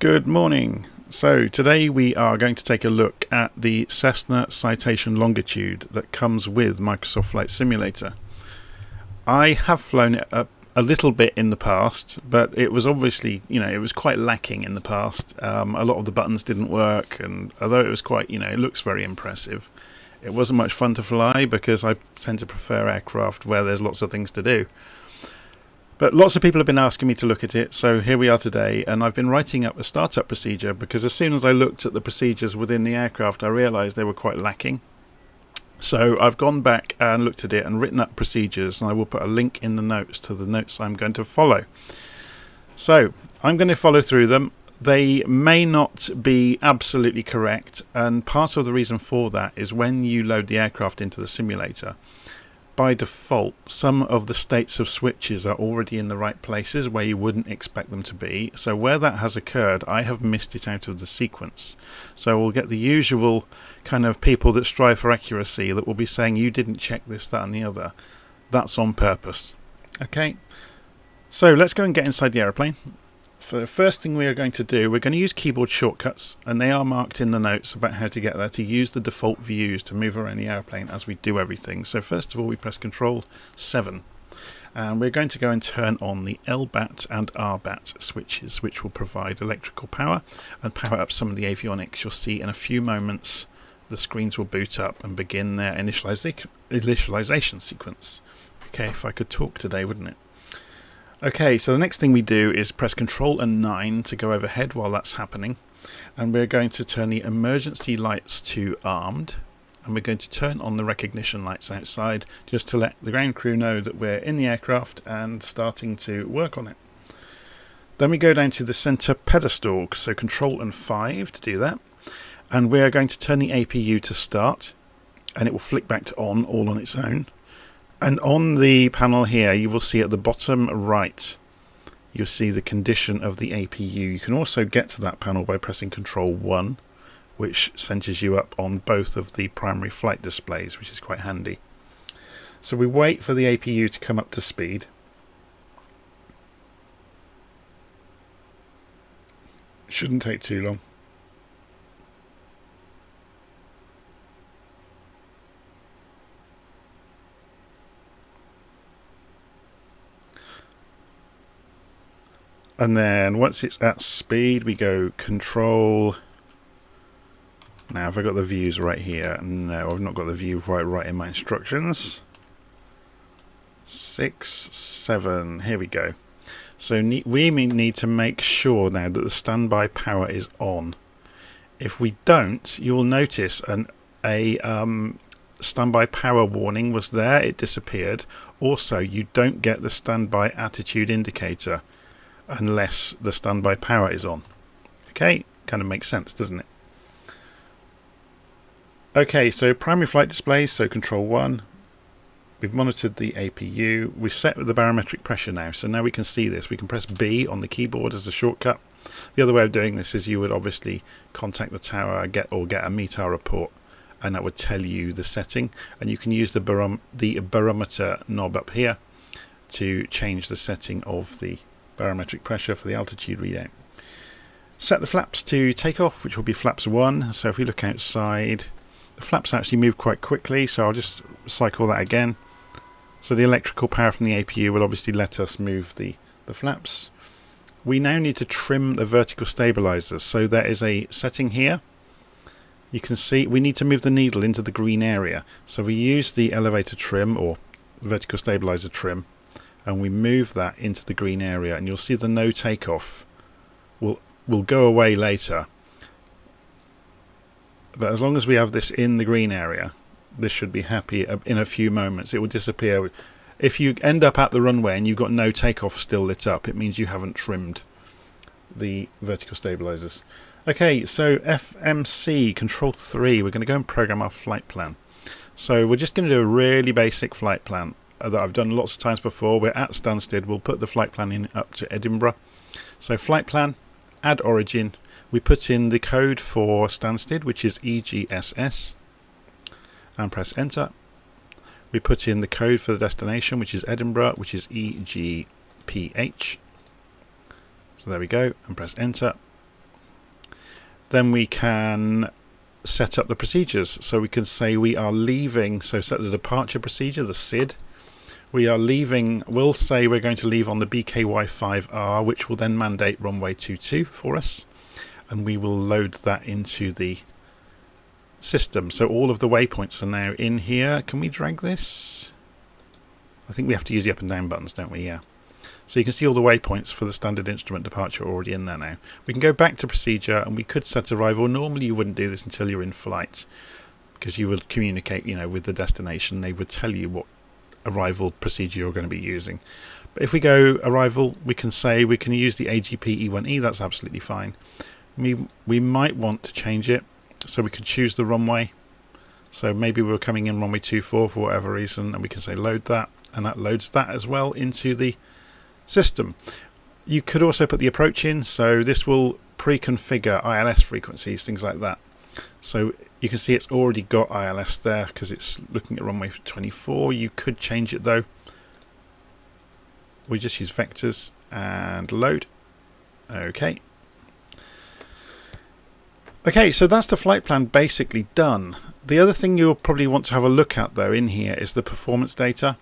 Good morning. So today we are going to take a look at the Cessna Citation Longitude that comes with Microsoft Flight Simulator. I have flown it a little bit in the past, but it was obviously, it was quite lacking in the past. A lot of the buttons didn't work, and although it was quite, it looks very impressive, it wasn't much fun to fly because I tend to prefer aircraft where there's lots of things to do. But lots of people have been asking me to look at it, so here we are today, and I've been writing up a startup procedure because as soon as I looked at the procedures within the aircraft, I realised they were quite lacking. So I've gone back and looked at it and written up procedures, and I will put a link in the notes to the notes I'm going to follow. So I'm going to follow through them. They may not be absolutely correct, and part of the reason for that is when you load the aircraft into the simulator, by default, some of the states of switches are already in the right places where you wouldn't expect them to be. So where that has occurred, I have missed it out of the sequence. So we'll get the usual kind of people that strive for accuracy that will be saying you didn't check this, that and the other. That's on purpose. Okay, so let's go and get inside the aeroplane. For the first thing we are going to do, we're going to use keyboard shortcuts, and they are marked in the notes about how to get there, to use the default views to move around the airplane as we do everything. So first of all, we press Control 7, and we're going to go and turn on the LBAT and RBAT switches, which will provide electrical power and power up some of the avionics. You'll see in a few moments the screens will boot up and begin their initialization sequence. Okay, if I could talk today, wouldn't it? Okay, so the next thing we do is press Control and 9 to go overhead while that's happening, and we're going to turn the emergency lights to armed, and we're going to turn on the recognition lights outside just to let the ground crew know that we're in the aircraft and starting to work on it. Then we go down to the center pedestal, so Control and 5 to do that, and we're going to turn the APU to start, and it will flick back to on all on its own. And on the panel here, you will see at the bottom right, you'll see the condition of the APU. You can also get to that panel by pressing Control 1, which centers you up on both of the primary flight displays, which is quite handy. So we wait for the APU to come up to speed. Shouldn't take too long. And then once it's at speed, we go Control. Now, have I got the views right here? No, I've not got the view right in my instructions. 6, 7, here we go. So we need to make sure now that the standby power is on. If we don't, you'll notice a standby power warning was there. It disappeared. Also, you don't get the standby attitude indicator unless the standby power is on. Okay, kind of makes sense, doesn't it? Okay, so primary flight displays, so Control 1. We've monitored the APU. We set the barometric pressure now, so now we can see this. We can press B on the keyboard as a shortcut. The other way of doing this is you would obviously contact the tower, get a METAR report, and that would tell you the setting. And you can use the barometer knob up here to change the setting of the barometric pressure for the altitude readout. Set the flaps to takeoff, which will be flaps 1. So if we look outside, the flaps actually move quite quickly, so I'll just cycle that again. So the electrical power from the APU will obviously let us move the flaps. We now need to trim the vertical stabilizers, so there is a setting here. You can see we need to move the needle into the green area, so we use the elevator trim or vertical stabilizer trim, and we move that into the green area, and you'll see the no takeoff will go away later. But as long as we have this in the green area, this should be happy in a few moments. It will disappear. If you end up at the runway and you've got no takeoff still lit up, it means you haven't trimmed the vertical stabilizers. Okay, so FMC Control 3, we're going to go and program our flight plan. So we're just going to do a really basic flight plan that I've done lots of times before. We're at Stansted. We'll put the flight plan in up to Edinburgh. So flight plan, add origin. We put in the code for Stansted, which is EGSS, and press enter. We put in the code for the destination, which is Edinburgh, which is EGPH. So there we go, and press enter. then we can set up the procedures. So we can say we are leaving, so set the departure procedure, the SID. We are leaving, we'll say we're going to leave on the BKY5R, which will then mandate runway 22 for us. And we will load that into the system. So all of the waypoints are now in here. Can we drag this? I think we have to use the up and down buttons, don't we? Yeah. So you can see all the waypoints for the standard instrument departure already in there now. We can go back to procedure and we could set arrival. Normally you wouldn't do this until you're in flight, because you would communicate, with the destination. They would tell you what arrival procedure you're going to be using. But if we go arrival, we can say we can use the AGP E1E. That's absolutely fine. We might want to change it, so we could choose the runway. So maybe we're coming in runway 24 for whatever reason, and we can say load that, and that loads that as well into the system. You could also put the approach in, so this will pre-configure ILS frequencies, things like that. So you can see it's already got ILS there because it's looking at runway 24. You could change it though. We just use vectors and load. Okay. Okay, so that's the flight plan basically done. The other thing you'll probably want to have a look at though in here is the performance data.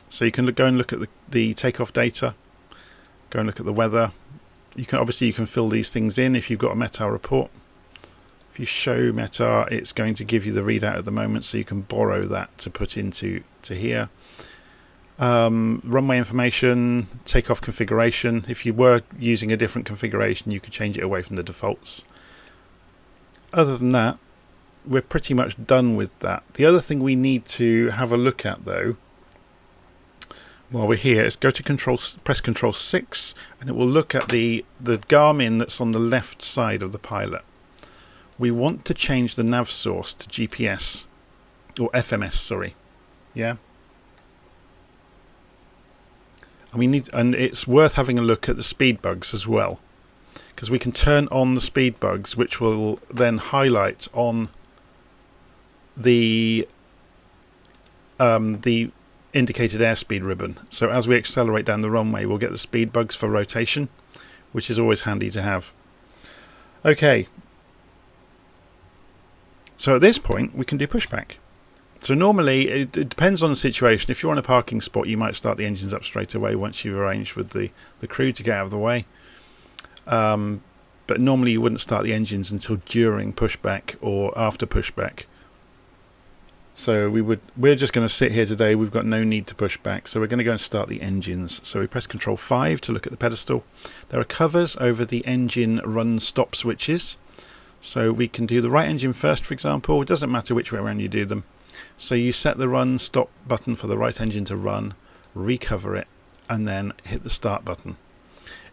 So you can go and look at the takeoff data, go and look at the weather. You can fill these things in if you've got a METAR report. If you show METAR, it's going to give you the readout at the moment, so you can borrow that to put into here. Runway information, takeoff configuration. If you were using a different configuration, you could change it away from the defaults. Other than that, we're pretty much done with that. The other thing we need to have a look at though, while we're here, is go to press Control 6, and it will look at the Garmin that's on the left side of the pilot. We want to change the nav source to GPS, or FMS, sorry. Yeah. And it's worth having a look at the speed bugs as well, because we can turn on the speed bugs, which will then highlight on the indicated airspeed ribbon. So as we accelerate down the runway, we'll get the speed bugs for rotation, which is always handy to have. Okay. So at this point, we can do pushback. So normally, it depends on the situation. If you're on a parking spot, you might start the engines up straight away once you've arranged with the crew to get out of the way. But normally you wouldn't start the engines until during pushback or after pushback. So we're just going to sit here today. We've got no need to push back, so we're going to go and start the engines. So we press Control 5 to look at the pedestal. There are covers over the engine run stop switches. So we can do the right engine first, for example. It doesn't matter which way around you do them. So you set the run stop button for the right engine to run, recover it, and then hit the start button.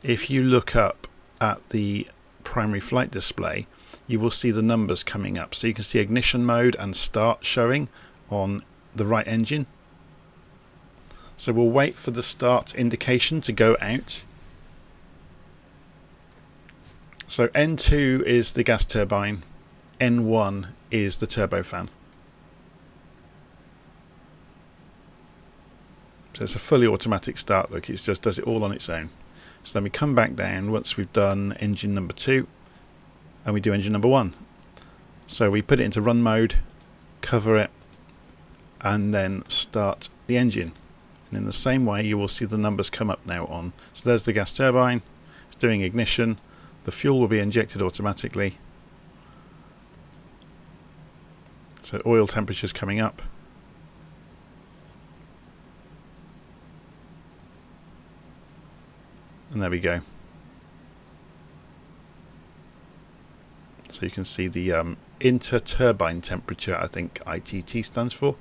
If you look up at the primary flight display, you will see the numbers coming up. So you can see ignition mode and start showing on the right engine. So we'll wait for the start indication to go out. So N2 is the gas turbine, N1 is the turbofan. So it's a fully automatic start. Look, it just does it all on its own. So then we come back down once we've done engine number 2, and we do engine number 1. So we put it into run mode, cover it, and then start the engine. And in the same way, you will see the numbers come up now on. So there's the gas turbine, it's doing ignition, the fuel will be injected automatically. So oil temperature's coming up. And there we go. So you can see the inter-turbine temperature, I think ITT stands for.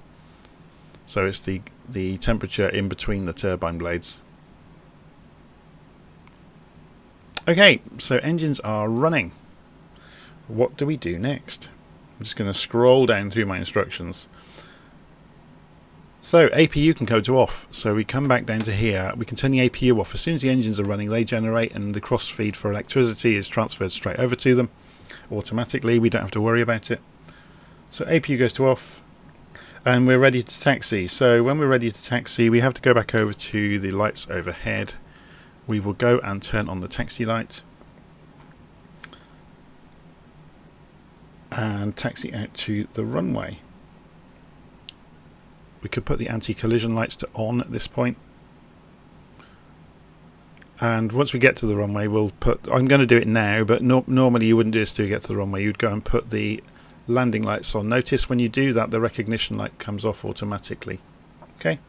So it's the temperature in between the turbine blades. Okay, so engines are running. What do we do next? I'm just going to scroll down through my instructions. So APU can go to off. So we come back down to here. We can turn the APU off. As soon as the engines are running, they generate, and the cross feed for electricity is transferred straight over to them automatically. We don't have to worry about it. So APU goes to off, and we're ready to taxi. So when we're ready to taxi, we have to go back over to the lights overhead. We will go and turn on the taxi light. and taxi out to the runway. We could put the anti-collision lights to on at this point. And once we get to the runway, we'll put... I'm going to do it now, but normally you wouldn't do this till you get to the runway. You'd go and put the landing lights on. Notice when you do that, the recognition light comes off automatically. Okay.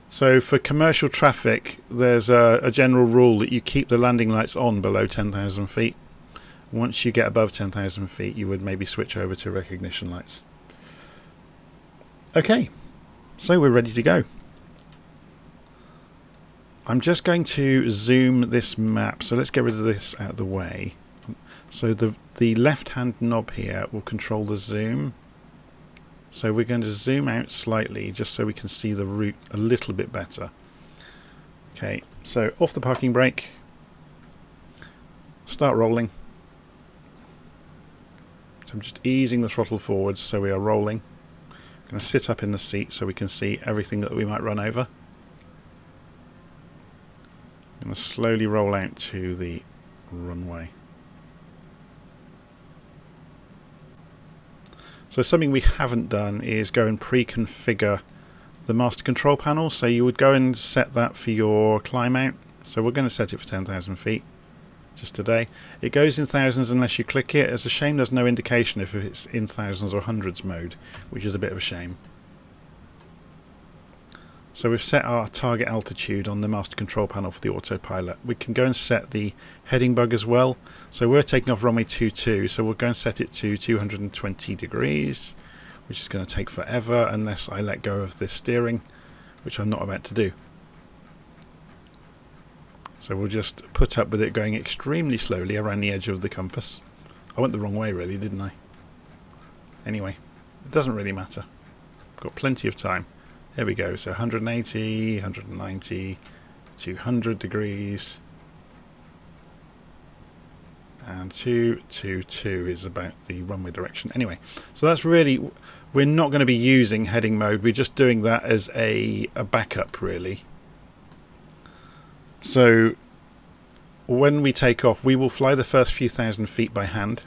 So for commercial traffic, there's a general rule that you keep the landing lights on below 10,000 feet. Once you get above 10,000 feet, you would maybe switch over to recognition lights. Okay, so we're ready to go. I'm just going to zoom this map, so let's get rid of this out of the way. So the left-hand knob here will control the zoom. So we're going to zoom out slightly just so we can see the route a little bit better. Okay, so off the parking brake, start rolling. So I'm just easing the throttle forwards so we are rolling. I'm going to sit up in the seat so we can see everything that we might run over. I'm going to slowly roll out to the runway. So something we haven't done is go and pre-configure the master control panel. So you would go and set that for your climb out. So we're going to set it for 10,000 feet just today. It goes in thousands unless you click it. It's a shame there's no indication if it's in thousands or hundreds mode, which is a bit of a shame. So we've set our target altitude on the master control panel for the autopilot. We can go and set the heading bug as well. So we're taking off runway 22, so we'll go and set it to 220 degrees, which is going to take forever unless I let go of this steering, which I'm not about to do. So we'll just put up with it going extremely slowly around the edge of the compass. I went the wrong way really, didn't I? Anyway, it doesn't really matter. I've got plenty of time. There we go, so 180, 190, 200 degrees, and 222 is about the runway direction. Anyway, so that's really, we're not going to be using heading mode, we're just doing that as a backup really. So when we take off, we will fly the first few thousand feet by hand.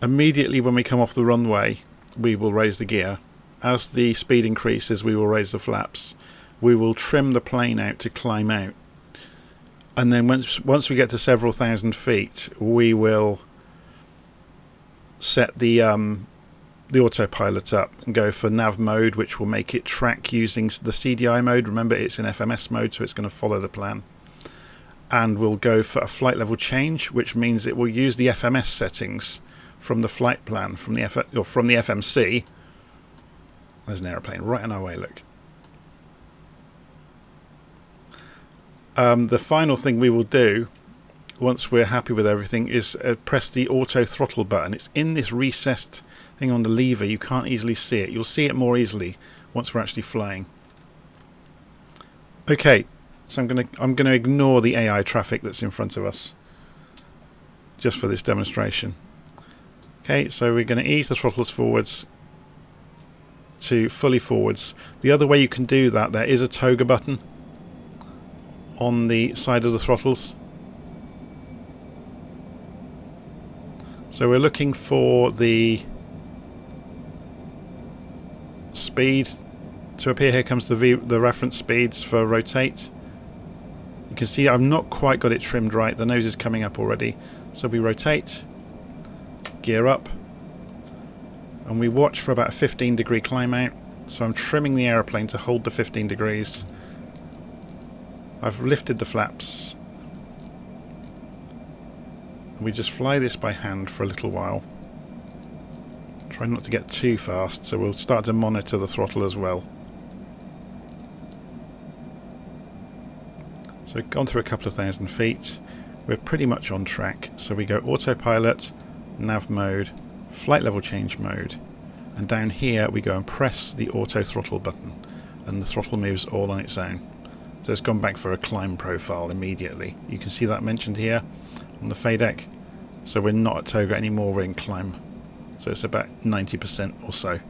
Immediately when we come off the runway, we will raise the gear. As the speed increases, we will raise the flaps. We will trim the plane out to climb out. And then once we get to several thousand feet, we will set the autopilot up and go for nav mode, which will make it track using the CDI mode. Remember, it's in FMS mode, so it's going to follow the plan. And we'll go for a flight level change, which means it will use the FMS settings from the flight plan, from the FMC. There's an aeroplane right on our way, look. The final thing we will do, once we're happy with everything, is press the auto throttle button. It's in this recessed thing on the lever. You can't easily see it. You'll see it more easily once we're actually flying. Okay, so I'm gonna ignore the AI traffic that's in front of us, just for this demonstration. Okay, so we're going to ease the throttles forwards to fully forwards. The other way you can do that, there is a toga button on the side of the throttles. So we're looking for the speed to appear. Here comes the reference speeds for rotate. You can see I've not quite got it trimmed right. The nose is coming up already. So we rotate, gear up, and we watch for about a 15-degree climb out. So I'm trimming the aeroplane to hold the 15 degrees. I've lifted the flaps. We just fly this by hand for a little while. Try not to get too fast, so we'll start to monitor the throttle as well. So gone through a couple of thousand feet. We're pretty much on track. So we go autopilot, nav mode, flight level change mode, and down here we go and press the auto throttle button, and the throttle moves all on its own. So it's gone back for a climb profile immediately. You can see that mentioned here on the FADEC. So we're not at toga anymore, we're in climb. So it's about 90% or so.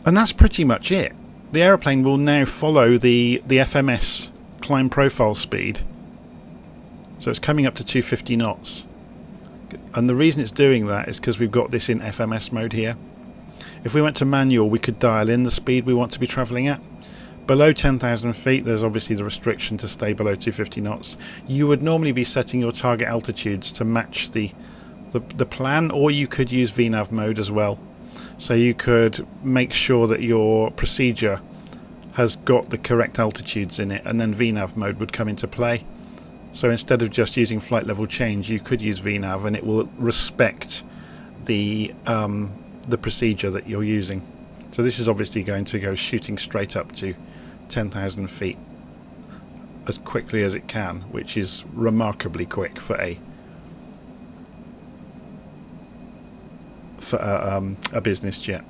And that's pretty much it. The aeroplane will now follow the FMS climb profile speed. So it's coming up to 250 knots. And the reason it's doing that is because we've got this in FMS mode here. If we went to manual, we could dial in the speed we want to be travelling at. Below 10,000 feet, there's obviously the restriction to stay below 250 knots. You would normally be setting your target altitudes to match the plan, or you could use VNAV mode as well. So you could make sure that your procedure has got the correct altitudes in it, and then VNAV mode would come into play. So instead of just using flight level change, you could use VNAV, and it will respect the procedure that you're using. So this is obviously going to go shooting straight up to 10,000 feet as quickly as it can, which is remarkably quick for a business jet.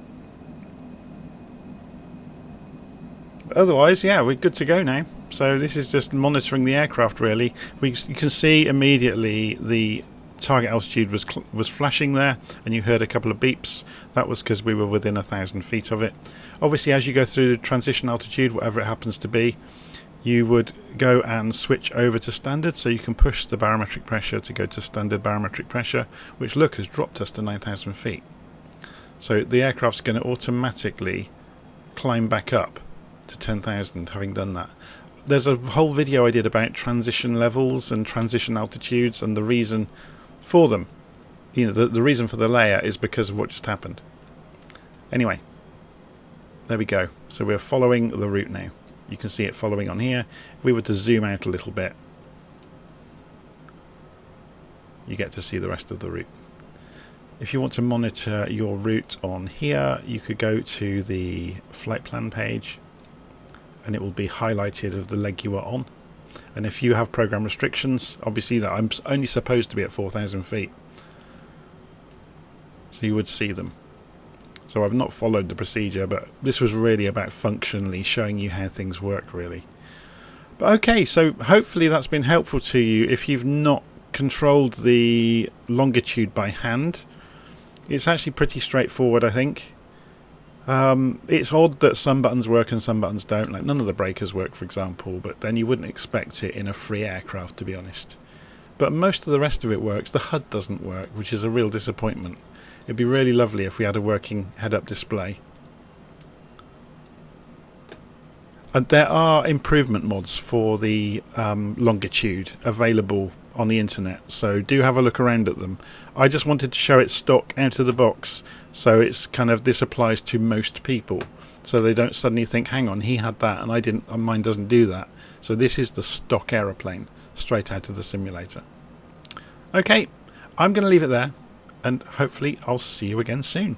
Otherwise, yeah, we're good to go now. So this is just monitoring the aircraft, really. You can see immediately the target altitude was flashing there, and you heard a couple of beeps. That was because we were within 1,000 feet of it. Obviously, as you go through the transition altitude, whatever it happens to be, you would go and switch over to standard, so you can push the barometric pressure to go to standard barometric pressure, which, look, has dropped us to 9,000 feet. So the aircraft's going to automatically climb back up to 10,000 having done that. There's a whole video I did about transition levels and transition altitudes, and the reason for them. You know, the reason for the layer is because of what just happened. Anyway, there we go. So we're following the route now. You can see it following on here. If we were to zoom out a little bit, you get to see the rest of the route. If you want to monitor your route on here, you could go to the flight plan page, and it will be highlighted of the leg you are on. And if you have program restrictions, obviously I'm only supposed to be at 4,000 feet, so you would see them. So I've not followed the procedure, but this was really about functionally showing you how things work, really. But okay, so hopefully that's been helpful to you. If you've not controlled the longitude by hand, it's actually pretty straightforward, I think. It's odd that some buttons work and some buttons don't, like none of the breakers work, for example, but then you wouldn't expect it in a free aircraft, to be honest. But most of the rest of it works. The HUD doesn't work, which is a real disappointment. It'd be really lovely if we had a working head-up display. And there are improvement mods for the longitude available on the internet, so do have a look around at them. I just wanted to show it stock out of the box, so it's kind of, this applies to most people, so they don't suddenly think, hang on, he had that and I didn't, and mine doesn't do that. So this is the stock aeroplane straight out of the simulator. Okay, I'm going to leave it there, and hopefully I'll see you again soon.